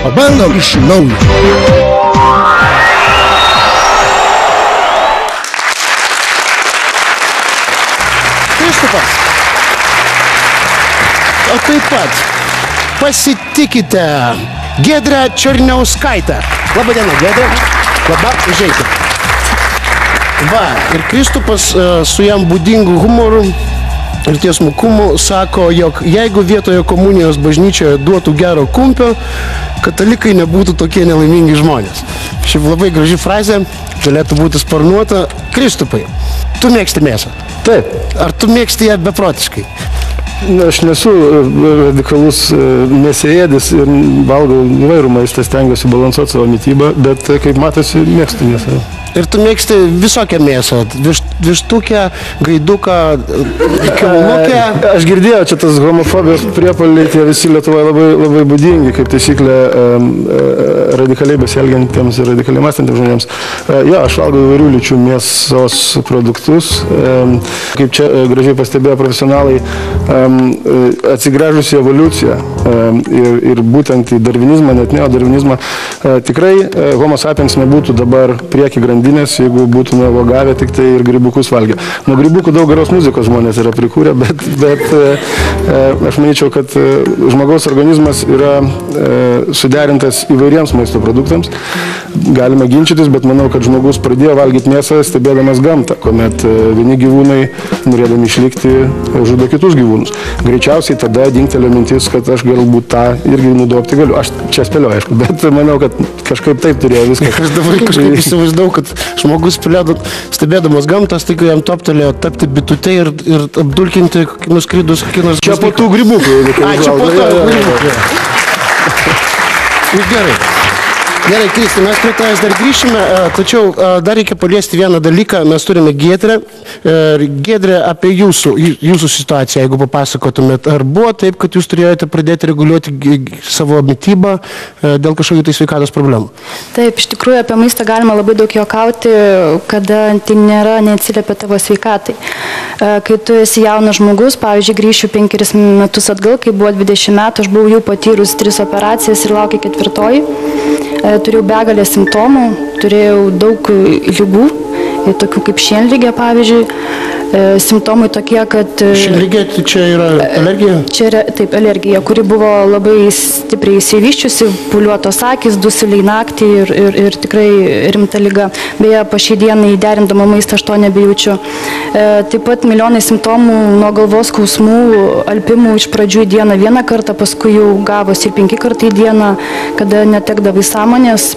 Pabandom iš naujo. Kristupas, o taip pat pasitikite Giedrę Černiauskaitę. Labą dieną, Giedrė. Labą, užeikit. Va, ir Kristupas su jam būdingu humoru ir tiesmukumu sako, jog jeigu vietoje komunijos bažnyčioje duotų gero kumpio, katalikai nebūtų tokie nelaimingi žmonės. Šiaip labai graži frazė, galėtų būti sparnuota. Kristupai, tu mėgsti mėsą? Taip. Ar tu mėgsti ją beprotiškai? Aš nesu radikalus mėsėėdis ir valgau įvairų maistą, stengiuosi balansuoti savo mitybą, bet kaip matosi, mėgstu mėsą. Ir tu mėgsti visokią mėsą, vištukę, gaiduką, kiaulukę. Aš girdėjau, čia tas homofobijos priepuoliai, tie visi Lietuvoje labai būdingi, kaip taisyklė radikaliai besielgiantiems ir radikaliai mąstantiems žmonėms. Jo, aš valgau įvairių lyčių mėsos produktus. Kaip čia gražiai pastebėjo profesionalai, atsigręžus į evoliuciją ir būtent į darvinizmą, net neodarvinizmą, tikrai homo sapiens nebūtų dabar prieki grandinės, jeigu būtų nuevogavę tik tai ir grybukus valgę. Nuo grybukų daug geros muzikos žmonės yra prikūrę, bet aš manyčiau, kad žmogaus organizmas yra suderintas įvairiems maisto produktams. Galime ginčytis, bet manau, kad žmogus pradėjo valgyti mėsą stebėdamas gamtą, kuomet vieni gyvūnai, norėdami išlikti, žudo kitus gyvūnus. Greičiausiai tada dingtelėjo mintis, kad aš galbūt tą irgi nudobti galiu. Aš čia spėliu, aišku, bet manau, kad kažkaip taip turėjo viskas. Aš dabar kažkaip įsivaizdavau, kad žmogus stebėdamas gamtas, tai jam toptelėjo tapti bitute ir apdulkinti nuskridus kokius. Čia po tų grybukų. Čia po tų grybukų. Gerai. Gerai, Kristi, mes prie tavęs dar grįšime, tačiau dar reikia paliesti vieną dalyką. Mes turime Giedrę. Giedrė, apie jūsų situaciją, jeigu papasakotumėt, ar buvo taip, kad jūs turėjote pradėti reguliuoti savo mitybą dėl kažkokių tai sveikatos problemų? Taip, iš tikrųjų apie maistą galima labai daug juokauti, kada tai neatsiliepia tavo sveikatai. Kai tu esi jaunas žmogus, pavyzdžiui, grįšiu 5 metus atgal, kai buvo 20 metų, aš buvau jau patyrus 3 operacijas ir laukia 4. Turėjau begalę simptomų, turėjau daug lygų, tokių kaip šienligė, pavyzdžiui. Simptomai tokie, kad... Šienligė, tai čia yra alergija? Čia yra, taip, alergija, kuri buvo labai stipriai įsivyščiusi, pūliuotos akys, dusuliai naktį ir tikrai rimta liga. Beje, po šiai dienai derindama maistą aš to nebejaučiu. Taip pat milijonai simptomų nuo galvos skausmų, alpimų iš pradžių į dieną 1 kartą, paskui jau gavosi ir 5 kartai į dieną, kada netekdavai sąmonės,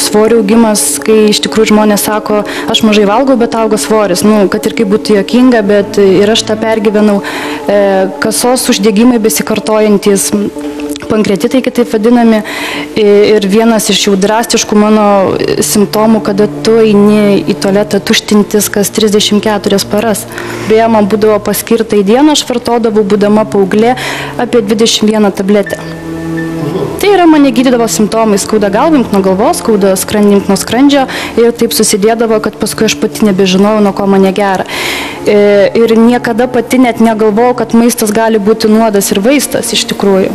svorio augimas, kai iš tikrųjų žmonės sako, aš mažai valgau, bet auga svoris. Kad ir kaip būtų jokinga, bet ir aš tą pergyvenau. Kasos uždegimai besikartojantis, pankreatitai kitaip vadinami, ir vienas iš jų drastiškų mano simptomų, kada tu eini į tualetą tuštintis kas 34 paras. Beje, man būdavo paskirta į dieną, aš vartodavau, būdama paauglė, apie 21 tabletę. Tai yra, mane gydydavo simptomai, skauda galva, imk nuo galvos, skauda skrandį, imk nuo skrandžio, ir taip susidėdavo, kad paskui aš pati nebežinojau, nuo ko mane gera. Ir niekada pati net negalvojau, kad maistas gali būti nuodas ir vaistas iš tikrųjų.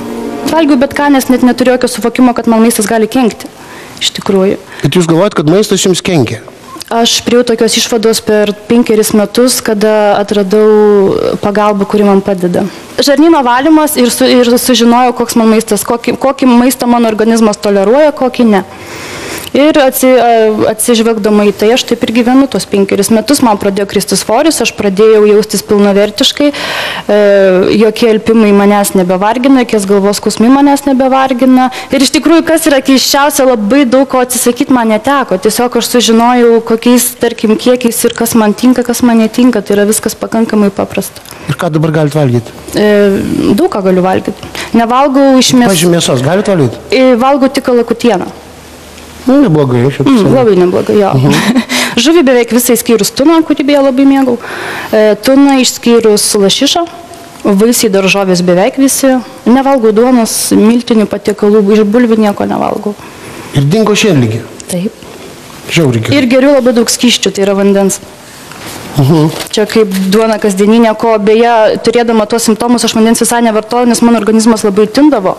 Valgiau bet ką, nes net neturiu jokio suvokimo, kad man maistas gali kenkti iš tikrųjų. Bet jūs galvojat, kad maistas jums kenkia? Aš priejau tokios išvados per 5 metus, kada atradau pagalbą, kuri man padeda. Žarnyno valymas ir sužinojau, koks man maistas, kokį maistą mano organizmas toleruoja, kokį ne. Ir atsižvelgdama į tai, aš taip ir gyvenu tos 5 metus, man pradėjo kristi svoris, aš pradėjau jaustis pilnavertiškai, jokie alpimai manęs nebevargina, jokies galvos skausmai manęs nebevargina. Ir iš tikrųjų, kas yra keiščiausia, labai daug ko atsisakyti man neteko. Tiesiog aš sužinojau, kokiais, tarkim, kiekiais ir kas man tinka, kas man netinka. Tai yra viskas pakankamai paprasta. Ir ką dabar galite valgyti? Daug ką galiu valgyti. Nevalgau iš mėsos. Pavyzdžiui, mėsos galite valgyti? Valgau tik kalakutieną. Neblogai, aš jau pasakau. Labai neblogai, jo. Žuvį beveik visai skyrus tuną, kurį beje labai mėgau. Tuną išskyrus lašišą, vaisiai daržovės beveik visi. Nevalgau duonos, miltinių patiekalų, iš bulvių nieko nevalgau. Ir dingo šienligė? Taip. Žiauriai. Ir geriu labai daug skysčių, tai yra vandens. Čia kaip duona kasdieninė, ko beje, turėdama tuos simptomus, aš vandens visai nevartojau, nes mano organizmas labai tindavo.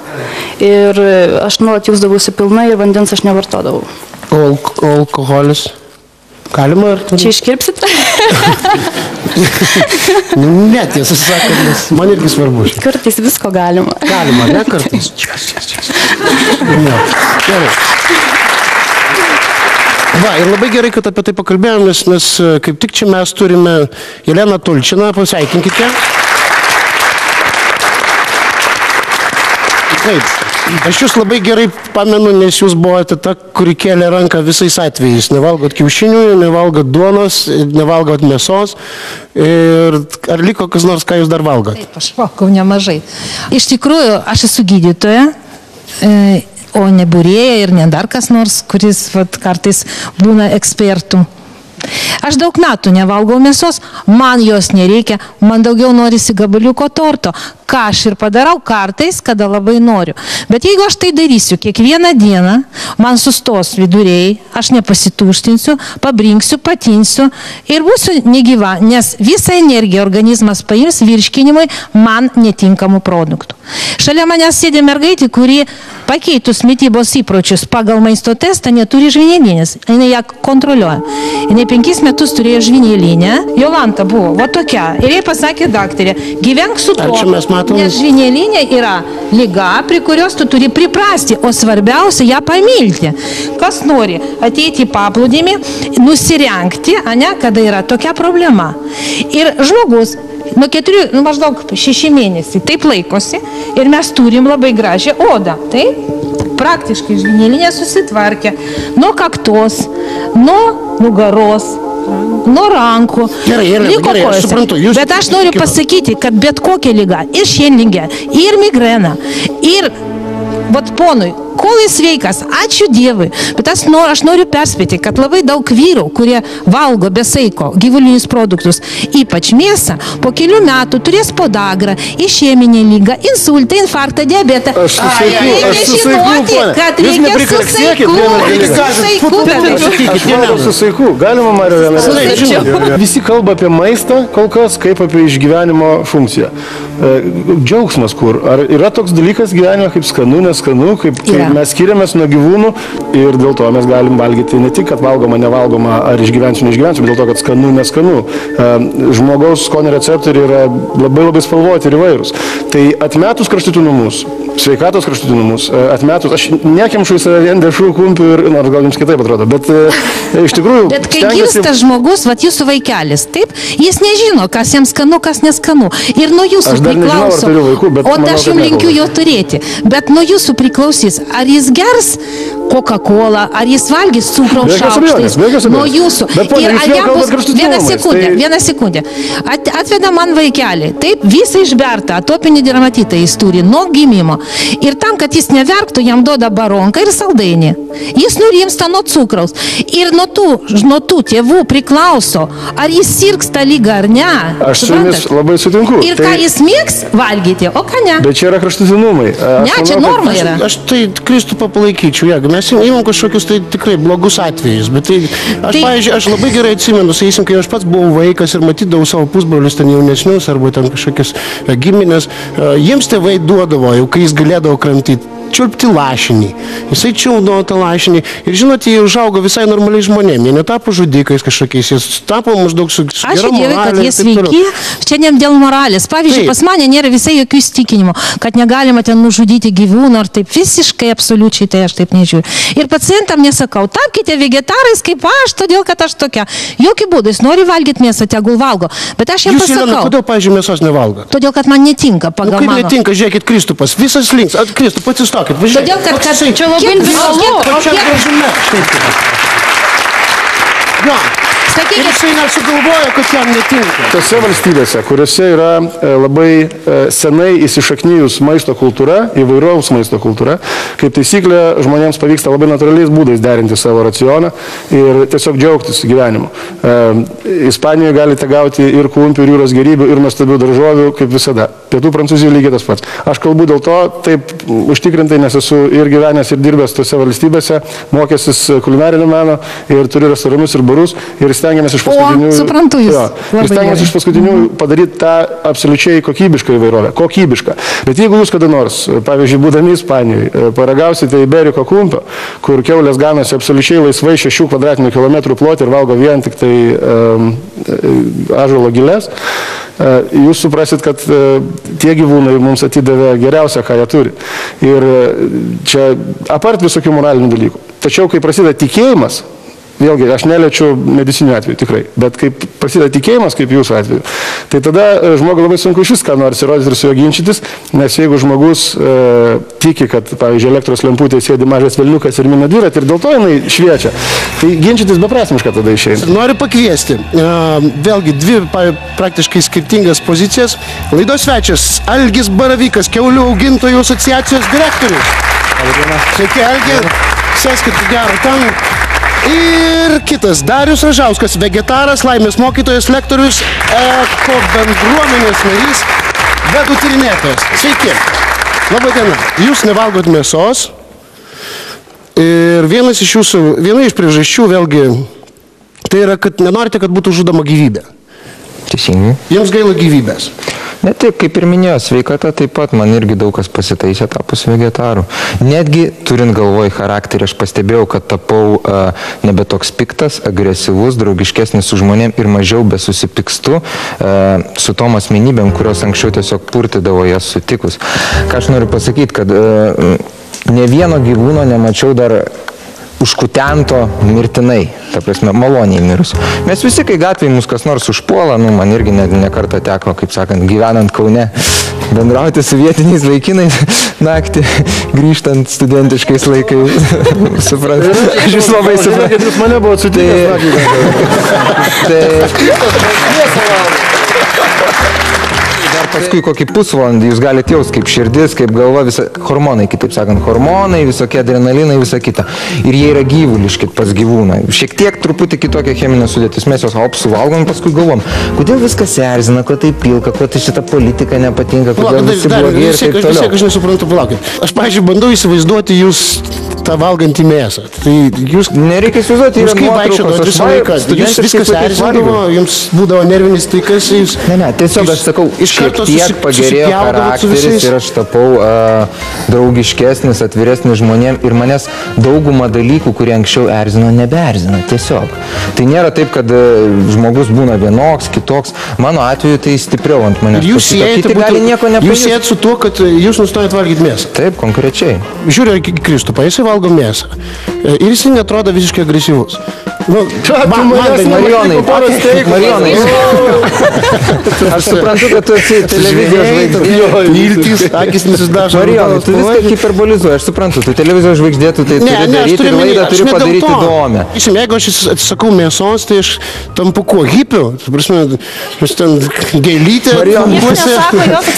Ir aš nuolat jausdavausi pilnai ir vandens aš nevartodavau. O alkoholis? Galima ar tu? Čia iškirpsit? Ne, tiesą sakant, nes man irgi svarbu. Kartais visko galima. Galima, ne kartais. Ne. Gerai. Va, ir labai gerai, kad apie tai pakalbėjom, nes kaip tik čia mes turime Jeleną Tulčiną, pasveikinkite. Taip, aš jūs labai gerai pamenu, nes jūs buvote ta, kuri kėlė ranką visais atvejais. Nevalgot kiaušinių, nevalgot duonos, nevalgot mėsos. Ir ar liko kas nors, ką jūs dar valgot? Taip, aš valgau nemažai. Iš tikrųjų, aš esu gydytoja, o ne būrėja ir ne dar kas nors, kuris kartais būna ekspertų. Aš daug metų nevalgau mėsos, man jos nereikia, man daugiau norisi gabaliuko torto, ką aš ir padarau kartais, kada labai noriu. Bet jeigu aš tai darysiu kiekvieną dieną, man sustos viduriai, aš nepasituštinsiu, pabrinksiu, patinsiu ir būsiu negyva, nes visą energiją organizmas paims virškinimui man netinkamų produktų. Šalia manęs sėdė mergaitė, kuri pakeitus mitybos įpročius pagal maisto testą neturi žvynelinės. Jis ją kontroliuoja. Jis 5 metus turėjo žvynelinę. Jolanta buvo va tokia. Ir jai pasakė daktarė, gyvenk su to, nes žvynelinė yra liga, prie kurios tu turi priprasti, o svarbiausia ją pamilti. Kas nori ateiti į paplūdimį, nusirengti, kada yra tokia problema. Ir žmogus nuo 4, maždaug 6 mėnesiai taip laikosi ir mes turim labai gražią odą. Taip? Praktiškai žvynelinė susitvarkė nuo kaktos, nuo nugaros, nuo rankų. Gerai, aš suprantu. Bet aš noriu pasakyti, kad bet kokia lyga, ir šienligė, ir migrena, ir ponui, kol jis sveikas, ačiū Dievui, bet aš noriu perspėti, kad labai daug vyrų, kurie valgo be saiko gyvulinius produktus, ypač mėsą, po kelių metų turės podagrą, išėminę lygą, insultą, infarktą, diabetą. Aš susaiku, kad reikia susaiku. Galima, Marija, vieną. Visi kalba apie maistą, kol kas, kaip apie išgyvenimo funkciją. Džiaugsmas kur? Ar yra toks dalykas gyvenime kaip skanu, neskanu, kaip mes skiriamės nuo gyvūnų ir dėl to mes galim valgyti ne tik, kad valgoma, nevalgoma, ar išgyvensiu, neišgyvensiu, bet dėl to, kad skanu, neskanu. Žmogaus skonio receptoriai yra labai labai spalvoti ir įvairūs. Tai atmetus kraštutinumus, sveikatos kraštutinumus, atmetus, aš nekemšu į save vien dešrų, kumpių ir, nors gal jums kitaip atrodo, bet iš tikrųjų... Bet kai gimsta žmogus, jūsų vaikelis, taip, jis nežino, kas jam skanu, kas neskanu. Ir nuo jūsų priklauso, o aš jums linkiu jo turėti, bet nuo jūsų priklausys, ar jis gers Coca-Cola, ar jis valgys cukraus šaukštais, nuo jūsų. Ir ar jam bus... Vieną sekundę. Atveda man vaikelį, taip, visą išbertą, atopinį dermatitą jis turi nuo gimimo. Ir tam, kad jis neverktų, jam duoda baronką ir saldainį. Jis nurimsta nuo cukraus. Ir nuo tų tėvų priklauso, ar jis sirgs tą lygą ar ne. Aš su jumis labai sutinku. Ir ką jis mėgs valgyti, o ką ne. Bet čia yra kraštutinumai. Ne, čia norma yra. Aš tai Kristupą palaikyčiau, jeigu mes įmam kažkokius tai tikrai blogus atvejus, bet tai, pavyzdžiui, aš labai gerai atsimenu, sakysim, kai aš pats buvau vaikas ir matydavau savo pusbrolius ten jaunesnius arba ten kažkokias giminės, jiems tėvai duodavo, jau kai jis galėdavo kramtyti, čiulpti lašinį. Jisai čiulpdavo tą lašinį ir žinot, jie užaugo visai normaliai žmonėm, jie netapo žudikais kažkokiais, jie tapo maždaug su gera moralė. Ačiū Dievui, kad jie sveiki, čia ne dėl moralės. Pavyzdžiui, pas mane nėra visai jokių įstikinimų, kad negalima ten nužudyti gyvūną ar taip visiškai, absoliučiai, tai aš taip nežiūriu. Ir pacientam nesakau, tapkite vegetarais kaip aš, todėl kad aš tokia. Jokių būdų, jis nori valgyti mėsą, tegul valgo. Bet aš jam pasakau. Jūs, Jelena, kodėl, pavyzdžiui, mėsos nevalgo? Todėl, kad man netinka pagal mano. Kaip netinka, žiūrėkit, Kristupas, visas links, Kristup, atsistokit, važiuokit. Todėl, kad čia labai ir jisai nesugalvoja, kad jam netinka. Tose valstybėse, kuriuose yra labai senai įsišaknyjus maisto kultūra, įvairaus maisto kultūra, kaip taisyklė žmonėms pavyksta labai natūraliais būdais derinti savo racioną ir tiesiog džiaugtis gyvenimu. Ispanijoje galite gauti ir kumpių, ir jūros gėrybių, ir nuostabių daržovių, kaip visada. Pietų Prancūzijoje lygiai tas pats. Aš kalbu dėl to taip užtikrintai, nes esu ir gyvenęs, ir dirbęs tose valstybėse, mokęsis kulinarinio meno ir turiu restoranus ir barus ir ir stengiamės iš paskutinių... suprantu jūs. Ir stengiamės iš paskutinių padaryti tą absoliučiai kokybišką įvairovę. Kokybišką. Bet jeigu jūs kada nors, pavyzdžiui, būdami Ispanijoje, paragausite Iberiko kumpio, kur kiaulės ganasi absoliučiai laisvai 6 kvadratinių kilometrų plotį ir valgo vien tik tai ąžuolo gilės, jūs suprasit, kad tie gyvūnai mums atidavė geriausią, ką jie turi. Ir čia apart visokių moralinių dalykų. Tačiau, kai prasideda tikėjimas, vėlgi, aš neliečiu medicinių atveju tikrai, bet kai prasideda tikėjimas, kaip jūsų atveju, tai tada žmogui labai sunku iš viską nors įrodyti ir su juo ginčytis, nes jeigu žmogus tiki, kad, pavyzdžiui, elektros lemputėje sėdi mažas velniukas ir mina dviratį ir dėl to jinai šviečia, tai ginčytis beprasmiška tada išeina. Noriu pakviesti, vėlgi, dvi praktiškai skirtingas pozicijas. Laidos svečias Algis Baravykas, kiaulių augintojų asociacijos direktorius. Sveiki, Algi, sėskit gero ten. Ir kitas Darius Ražauskas, vegetaras, laimės mokytojas, lektorius, eko bendruomenės narys, vedų tyrinėtojas. Sveiki. Labą dieną. Jūs nevalgot mėsos ir viena iš priežasčių vėlgi, tai yra, kad nenorite, kad būtų žudoma gyvybė. Teisingai. Jums gaila gyvybės. Ne taip, kaip ir minėjo, sveikata taip pat, man irgi daug kas pasitaisė tapus vegetaru. Netgi turint galvoj charakterį, aš pastebėjau, kad tapau nebe toks piktas, agresyvus, draugiškesnis su žmonėm ir mažiau besusipikstu su tom asmenybėm, kurios anksčiau tiesiog purtydavo jas sutikus. Ką aš noriu pasakyti, kad ne vieno gyvūno nemačiau dar užkutento mirtinai, ta prasme, maloniai mirus. Mes visi, kai gatvėje mus kas nors užpuola, man irgi ne kartą teko, kaip sakant, gyvenant Kaune, bendrauti su vietiniais vaikinais naktį, grįžtant studentiškais laikais. Suprantu. Aš jūs labai suprantu. Jūs mane buvo sutikęs. Dar paskui kokį pusvalandį jūs galite jaust, kaip širdis, kaip galva, hormonai, kitaip sakant, hormonai, visokie adrenalinai, visa kita. Ir jie yra gyvuliški pas gyvūną. Šiek tiek truputį kitokia cheminė sudėtis. Mes jos suvalgom, paskui galvom, kodėl viskas erzina, ko tai pilka, ko tai šita politika nepatinka, kodėl visi blogi ir taip toliau. Aš nesuprantu, palaukit. Aš, pavyzdžiui, bandau įsivaizduoti jūs tą valgantį mėsą. Tai jūs... Nereikia įsivaizduoti, yra nuotraukos. Visą laiką. Jūs viskas erzindavo, jums būdavo nervinis tikas. Ne, tiesiog aš sakau, šiek tiek pagerėjo charakteris ir aš tapau draugiškesnis, atviresnis žmonėm ir manęs daugumą dalykų, kurie anksčiau erzino, nebeerzina. Tiesiog. Tai nėra taip, kad žmogus būna vienoks, kitoks. Mano atveju tai stipriau ant manęs. Ir jūs siejate su tuo, kad jūs nustojat valgyti mėsą. Taip, konkrečiai. Žiūrėjau į Kristupą, jisai valgo mėsą. Ir jisai netrodo visiškai agresyvus. Marijonai, aš suprantu, kad tu esi televizijos žvaigždė. Miltys, akis nesidažo. Marijonai, tu viską hiperbolizuoji, aš suprantu, tu televizijos žvaigždė, tu tai turi daryti ir laidą turi padaryti įdomią. Jeigu aš atsisakau mėsos, tai aš tampu kuo hipiu. Aš ten gėlytė.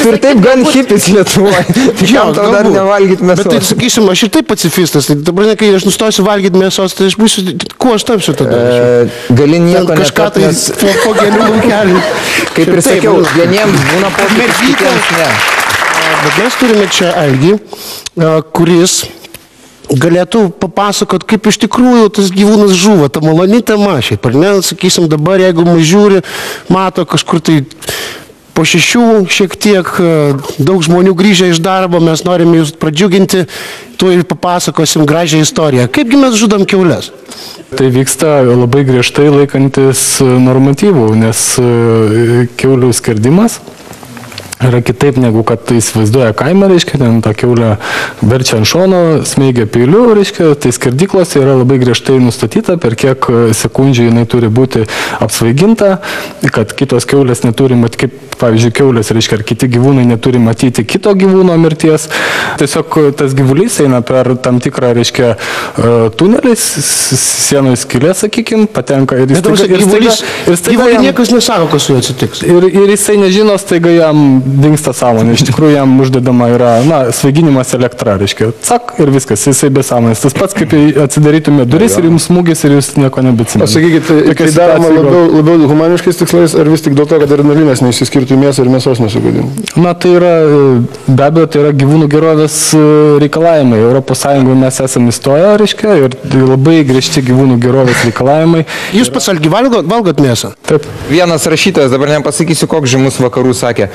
Tu ir taip gan hipis Lietuvoje. Kam tau dar nevalgyti mėsos? Bet tai, sakysim, aš ir taip pacifistas. Tai, kai aš nustosiu valgyti mėsos, tai aš būsiu, kuo aš tapsiu tada? Gali nieko kažką tai po gėlių laukelį. Kaip ir sakiau, vieniems būna pokytis, kitiems ne. Bet mes turime čia Algį, kuris galėtų papasakot, kaip iš tikrųjų tas gyvūnas žuvo, ta maloni tema šiaip, ar ne, sakysim, dabar jeigu mus žiūri, mato kažkur tai po 6 šiek tiek daug žmonių grįžę iš darbo, mes norime jūs pradžiuginti, tu ir papasakosim gražią istoriją. Kaipgi mes žudom kiaules? Tai vyksta labai griežtai laikantis normatyvų, nes kiaulių skerdimas yra kitaip negu kad tai įsivaizduoja kaime, reiškia, ten tą kiaulę verčia ant šono, smeigia peiliu, reiškia, tai skerdyklose yra labai griežtai nustatyta, per kiek sekundžių jinai turi būti apsvaiginta, kad kitos kiaulės neturi matyti, kaip pavyzdžiui kiaulės, reiškia, ar kiti gyvūnai neturi matyti kito gyvūno mirties. Tiesiog tas gyvulys eina per tam tikrą, reiškia, tunelį, sienoj skylė, sakykim, patenka ir gyvulys niekas nesako, kas su juo atsitiks. Ir jisai nežino, staiga jam dingsta sąmonė. Iš tikrųjų, jam uždedama yra, svaiginimas elektra, reiškia. Sak ir viskas, jisai be sąmonės. Tas pats, kaip atsidarytume duris ir jums smūgis ir jūs nieko nebeatsimėte. Sakykite, tai daroma labiau humaniškais tikslais, ar vis tik dėl to, kad adrenalinas neišsiskirtų mėsą ir mėsos nesugadintų? Tai yra, be abejo, tai yra gyvūnų gerovės reikalavimai. Europos Sąjungoje mes esame įstoję, reiškia, ir labai griežti gyvūnų gerovės reikalavimai. Jūs pats algi valgot mėsą? Taip. Vienas rašytojas, dabar nepasakysiu, koks žymus vakarų sakė,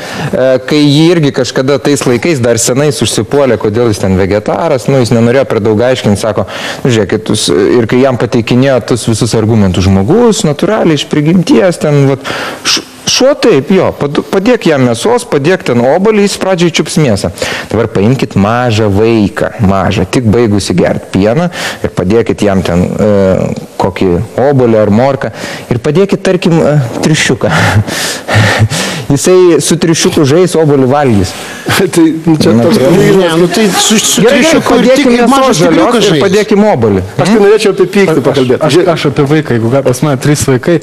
kai jį irgi kažkada tais laikais dar senais užsipuolė, kodėl jis ten vegetaras, jis nenorėjo per daug aiškinti, sako, žiūrėkit, ir kai jam pateikinėjo tus visus argumentus žmogus, natūraliai iš prigimties, ten, šuo taip, jo, padėk jam mėsos, padėk ten obolį, jis pradžiai čiups mėsą. Dabar paimkit mažą vaiką, tik baigusi gerti pieną ir padėkit jam ten kokį obolį ar morką ir padėkit, tarkim, triušiuką. Jisai su triušiuku žais, obolį valgys. Tai čia toks... su triušiuku ir tik mažas tikriukas žais. Ir padėkim obolį. Aš tai norėčiau apie pyktį pakalbėti. Aš apie vaiką, jeigu pas mane 3 vaikai,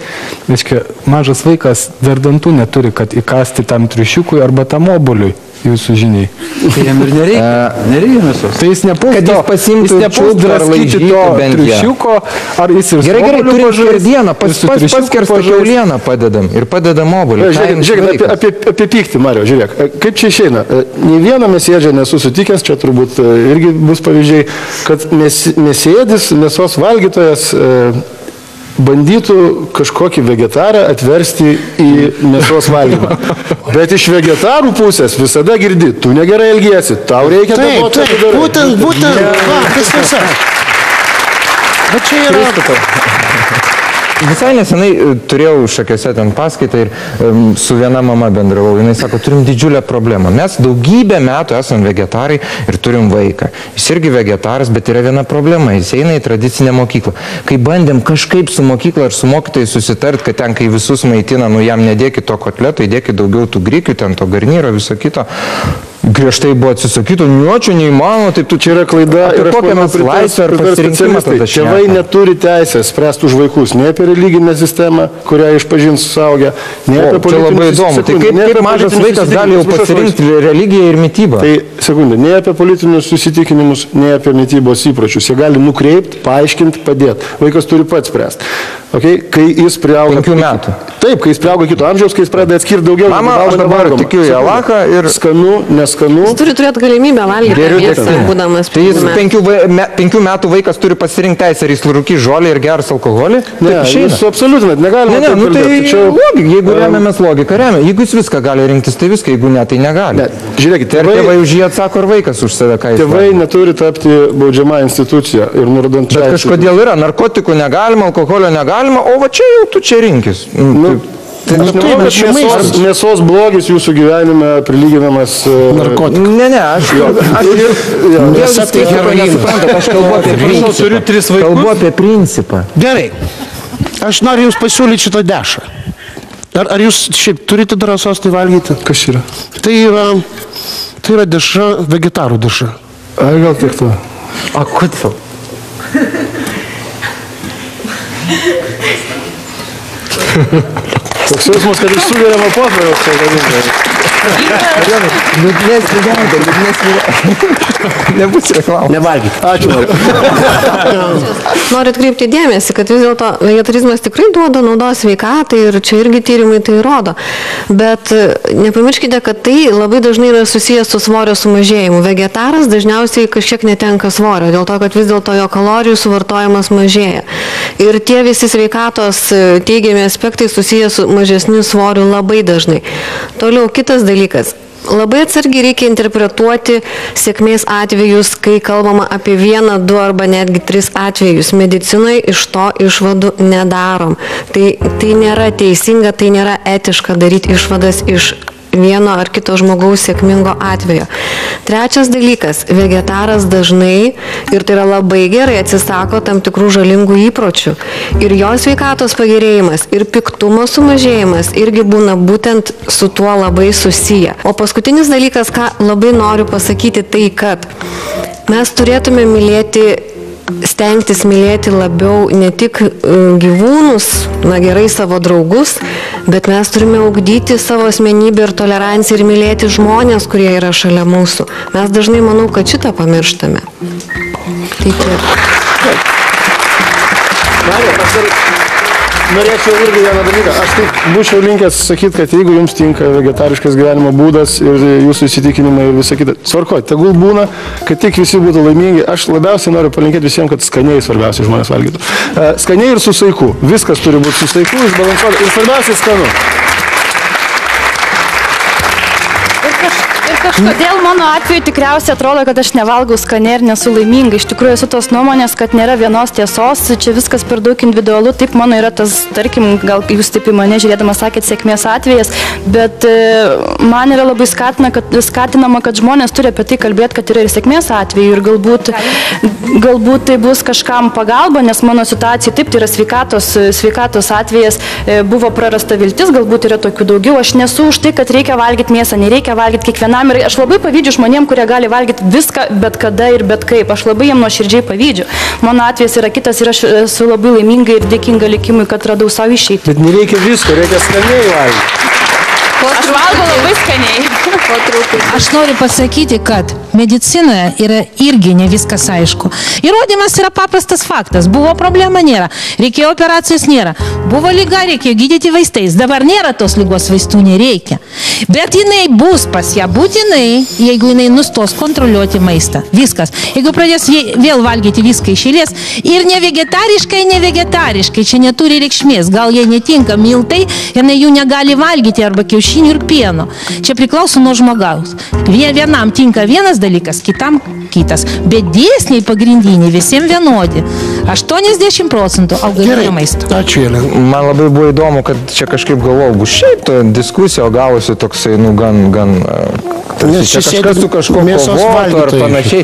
reiškia, mažas vaikas dar dantų neturi, kad įkasti tam triušiukui arba tam obuoliui, jūsų žiniai. Tai jam ir nereikia mėsos. Tai jis nepuls draskyti to triušiuko, ar jis ir gerai, turim šiandieną, paskerstą kiaulieną padedam ir padedam obuolį. Žiūrėk, apie pyktį, Mario, žiūrėk, kaip čia išeina. Nei vieną mėsėdžią nesu sutikęs, čia turbūt irgi bus pavyzdžiai, kad mėsėdis, mėsos valgytojas bandytų kažkokį vegetarą atversti į mėsos valgymą. Bet iš vegetarų pusės visada girdi, tu negerai elgiesi, tau reikia dabar. Taip, būtent, tas tiesa. Bet čia yra... Visai nesenai turėjau šakiuose ten paskaitą ir su viena mama bendravau. Jinai sako, turim didžiulę problemą. Mes daugybę metų esam vegetarai ir turim vaiką. Jis irgi vegetaras, bet yra viena problema. Jis eina į tradicinę mokyklą. Kai bandėm kažkaip su mokykla ar su mokytojai susitart, kad ten, kai visus maitina, jam nedėkit to kotleto, įdėkit daugiau tų grikių, ten to garnyro, viso kito. Griežtai buvo atsisakytų, čia neįmanoma, taip tu čia yra klaida ir aš manau specialistai. Tėvai neturi teisės spręsti už vaikus, ne apie religinę sistemą, kurią išpažins suaugę, ne apie politinius įsitikinimus. Tai kaip mažas vaikas gali jau pasirinkti religiją ir mitybą? Tai, sekundė, ne apie politinius įsitikinimus, ne apie mitybos įpročius. Jie gali nukreipti, paaiškinti, padėti. Vaikas turi pats spręsti. Okay? Kai jis priauga... 5 metų. Taip, kai jis priauga kito amžiaus, kai jis pradeda atskirti daugiau... Mama, aš dabar tikiu į Alachą ir... Skanu, neskanu. Jis turi turėti galimybę valgyti mėsą, būdamas 5 metų vaikas turi pasirinkti teisę, ar jis rūkys žolę ir geras alkoholį? Ne, jūs suabsoliutinat, negalima taip kalbėti. Tai logika, jeigu remiamės logiką, jeigu jis viską gali rinktis, tai viską, jeigu ne, tai negali. Žiūrėkite, tėvai už jį atsako ir vaikas už save, ką jis tėvai neturi tapti baudžiama institucija ir nurodant čia. Bet kažkodėl yra, narkotikų negalima, alkoholio negalima, o va čia jau tu čia rinkis. Mėsos blogis jūsų gyvenime prilyginamas narkotikų. Ne, aš kalbu apie principą. Gerai, aš noriu jums pasiūlyti šitą dešą. Ar jūs šiaip turite drąsos tai valgyti? Kas yra? Tai yra deša, vegetarų deša. Ar gal tiek to? A, kodėl? Toks jausmas, kad išsugeriama potvarės čia vadinti. Nebus reklamų. Nevalgyti. Ačiū. Noriu atkreipti dėmesį, kad vis dėlto vegetarizmas tikrai duoda naudos sveikatai ir čia irgi tyrimai tai rodo. Bet nepamirškite, kad tai labai dažnai yra susijęs su svorio sumažėjimu. Vegetaras dažniausiai kažkiek netenka svorio, dėl to, kad vis dėlto jo kalorijų suvartojimas mažėja. Ir tie visi sveikatos teigiami aspektai susijęs su mažesniu svoriu labai dažnai. Toliau kitas dalykas. Labai atsargiai reikia interpretuoti sėkmės atvejus, kai kalbama apie 1, 2 arba netgi 3 atvejus. Medicinoje iš to išvadų nedarom. Tai nėra teisinga, tai nėra etiška daryti išvadas iš vieno ar kito žmogaus sėkmingo atvejo. Trečias dalykas, vegetaras dažnai, ir tai yra labai gerai, atsisako tam tikrų žalingų įpročių. Ir jo sveikatos pagerėjimas, ir piktumo sumažėjimas irgi būna būtent su tuo labai susiję. O paskutinis dalykas, ką labai noriu pasakyti, tai kad mes turėtume mylėti stengtis mylėti labiau ne tik gyvūnus, na gerai, savo draugus, bet mes turime ugdyti savo asmenybę ir toleranciją ir mylėti žmonės, kurie yra šalia mūsų. Mes dažnai, manau, kad šitą pamirštame. Tai tiek. Norėčiau irgi vieną dalyką. Aš taip būčiau linkęs sakyti, kad jeigu jums tinka vegetariškas gyvenimo būdas ir jūsų įsitikinimai ir visą kitą, svarkoj, tegul būna, kad tik visi būtų laimingi. Aš labiausiai noriu palinkėti visiems, kad skaniai svarbiausiai žmonės valgytų. Skaniai ir su saiku. Viskas turi būti su saiku, išbalansuota ir svarbiausiai skanu. Kažkodėl mano atveju tikriausiai atrodo, kad aš nevalgau skaniai ir nesu laiminga. Iš tikrųjų esu tos nuomonės, kad nėra vienos tiesos, čia viskas per daug individualu. Taip, mano yra tas, tarkim, gal jūs taip į mane žiūrėdamas sakėt sėkmės atvejas, bet man yra labai skatinama, kad žmonės turi apie tai kalbėti, kad yra ir sėkmės atveju ir galbūt tai bus kažkam pagalba, nes mano situacija taip, tai yra sveikatos atvejas, buvo prarasta viltis, galbūt yra tokių daugiau. Aš nesu už tai, kad reikia valgyti mėsą, nereikia valgyti kiekvienam. Ir aš labai pavydžiu žmonėm, kurie gali valgyti viską, bet kada ir bet kaip. Aš labai jiem nuoširdžiai pavydžiu. Mano atvejas yra kitas ir aš esu labai laiminga ir dėkinga likimui, kad radau savo išeitį. Bet nereikia visko, reikia skaniai valgyti. Aš valgau labai skaniai. Aš noriu pasakyti, kad medicinoje yra irgi ne viskas aišku. Įrodymas yra paprastas faktas. Buvo problema, nėra. Reikėjo operacijos, nėra. Buvo lyga, reikėjo gydyti vaistais. Dabar nėra tos lygos, vaistų nereikia. Bet jinai bus pas ją būtinai, jeigu jinai nustos kontroliuoti maistą. Viskas. Jeigu pradės vėl valgyti viską iš eilės ir ne vegetariškai, čia neturi reikšmės. Gal jai netinka miltai, jinai jų negali valgyti arba kiaušinių ir pieno. Čia priklauso nuo žmogaus. Vienam tinka vienas dalykas, kitam kitas. Bet dėsniai pagrindiniai visiems vienodi. 80% augalinio maisto. Ačiū, Jelena. Man labai buvo įdomu, kad čia kažkaip galvojau, bus šiaip to diskusija, gavosi toksai, gan čia kažkas su kažko kovotų ar panašiai.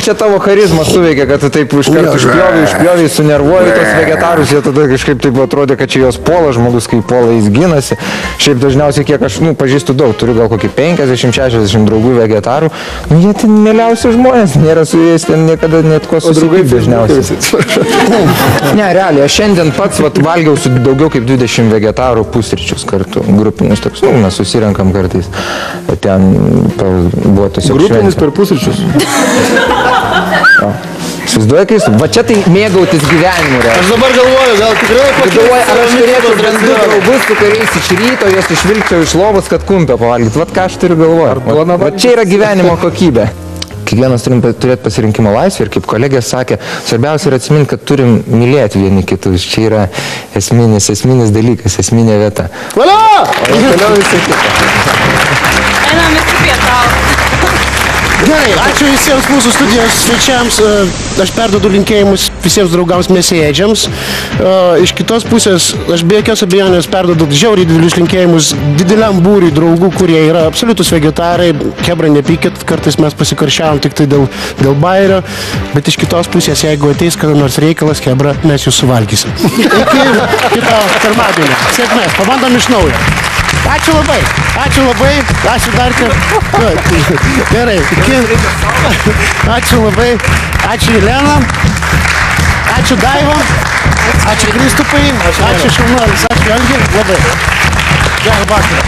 Čia tavo charizma suveikia, kad tu taip iš karto išpjovai, sunervuoji tos vegetarus, jie tada kažkaip taip atrodė, kad čia jos puola, žmogus kaip puola, jis ginasi. Šiaip dažniausiai, kiek aš pažįstu daug, turiu gal kokį 50-60 draugų vegetarų, jie ten mieliausi žmonės, nėra su jais ten niekada net ko susitikti dažniausiai. Ne, realiai, aš šiandien pats valgiau su daugiau kaip 20 vegetarų pusryčius kartu, grupinius toks, mes susirenkam kartais, ten buvo tiesiog šventė. Grupinis per pusryčius? Įsivaizduoju, kai va čia tai mėgautis gyvenimu. Aš dabar galvoju, gal tikrai ar aš turėčiau bendrų draugus, su kuriais iš ryto jos išvilgčiau iš lovos, kad kumpę pavalgyti. Vat ką aš turiu galvoju. Va čia yra gyvenimo kokybė. Kiekvienas turim turėti pasirinkimo laisvę ir kaip kolegė sakė, svarbiausia yra atsiminti, kad turim mylėti vieni kitus. Čia yra esminis dalykas, esminė vieta. Valio! O toliau visai kita. Einam įsipietauti. Gerai, ačiū visiems mūsų studijos svečiams. Aš perduodu linkėjimus visiems draugams mėsėdžiams. Iš kitos pusės, aš be jokios abejonės perduodu žiauriai didelius linkėjimus dideliam būriui draugų, kurie yra absoliutus vegetarai. Chebra, nepykit, kartais mes pasikaršiavom tik tai dėl bairio, bet iš kitos pusės, jeigu ateis kada nors reikalas, Chebra, mes jūs suvalgysim. Iki kito pirmadienio. Sėkmės, pabandom iš naujo. Ačiū labai, ačiū dar kartą. Gerai, ačiū labai, ačiū Jelena, ačiū Daiva, ačiū Kristupai, ačiū Šaunuolis, ačiū Algi, labai. Gerą vakarą.